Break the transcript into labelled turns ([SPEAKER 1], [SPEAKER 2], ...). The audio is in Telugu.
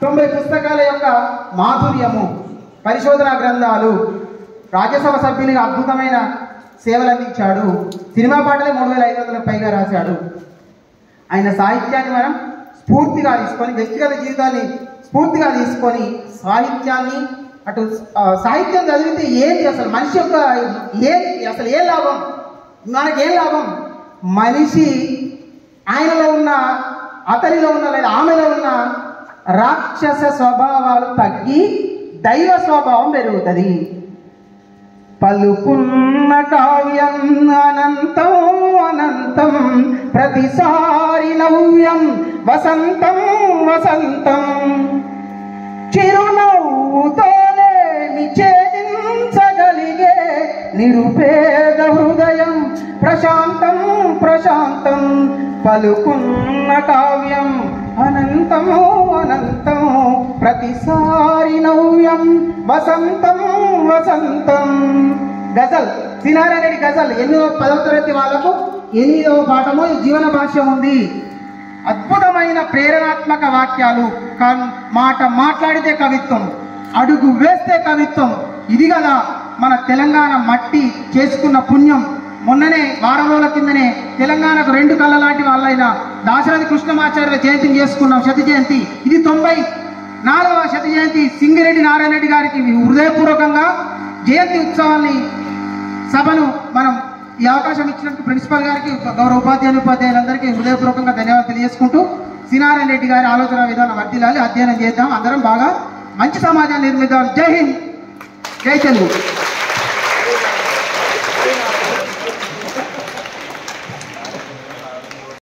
[SPEAKER 1] 90 పుస్తకాల యొక్క మాధుర్యము, పరిశోధనా గ్రంథాలు, రాజ్యసభ సభ్యునిగా అద్భుతమైన సేవలు అందించాడు. సినిమా పాటలే 3500 పైగా రాశాడు. ఆయన సాహిత్యాన్ని మనం స్ఫూర్తిగా తీసుకొని, వ్యక్తిగత జీవితాన్ని స్ఫూర్తిగా తీసుకొని సాహిత్యాన్ని అటు సాహిత్యం చదివితే ఏంటి అసలు మనిషి యొక్క అసలు ఏం లాభం, మనకేం లాభం? మనిషి ఆయనలో ఉన్న, అతనిలో ఉన్న లేదా ఆమెలో ఉన్న రాక్షస స్వభావాలు తగ్గి దైవ స్వభావం పెరుగుతుంది. పలుకున్న కావ్యం అనంతం అనంతం, ప్రతిసారి నవ్యం వసంతం వసంతం, చిరునవ్వుతోనే నిషేధించగలిగే నిరుపేద హృదయం ప్రశాంతం ప్రశాంతం. పలుకున్న కావ్యం అనంతం అనంతం, ప్రతిసారి నవ్యం వసంతం వసంతం. గజల్, సినారెడ్డి గజల్ 10వ తరగతి వాళ్ళకు 8వ పాఠము జీవన భాష్యం ఉంది. అద్భుతమైన ప్రేరణాత్మక వాక్యాలు. మాట మాట్లాడితే కవిత్వం, అడుగు వేస్తే కవిత్వం. ఇది కదా మన తెలంగాణ మట్టి చేసుకున్న పుణ్యం. మొన్ననే వారం రోజుల కిందనే తెలంగాణకు 2 కళ్ళ లాంటి వాళ్ళైన దాశరథి కృష్ణమాచార్య జయంతిని చేసుకున్నాం, శత జయంతి. ఇది 94వ శత జయంతి. సింగిరెడ్డి నారాయణ రెడ్డి గారికి హృదయపూర్వకంగా జయంతి ఉత్సవాన్ని సభను మనం ఈ అవకాశం ఇచ్చినందుకు ప్రిన్సిపల్ గారికి, గౌరవ ఉపాధ్యాయులందరికీ హృదయపూర్వకంగా ధన్యవాదాలు తెలియజేసుకుంటూ, సినారాయణ రెడ్డి గారి ఆలోచన విధానం వర్ధిల్లాలి, అధ్యయనం చేద్దాం, అందరం బాగా మంచి సమాజాన్ని నిర్మిద్దాం. జై హింద్, జై తెలుగు.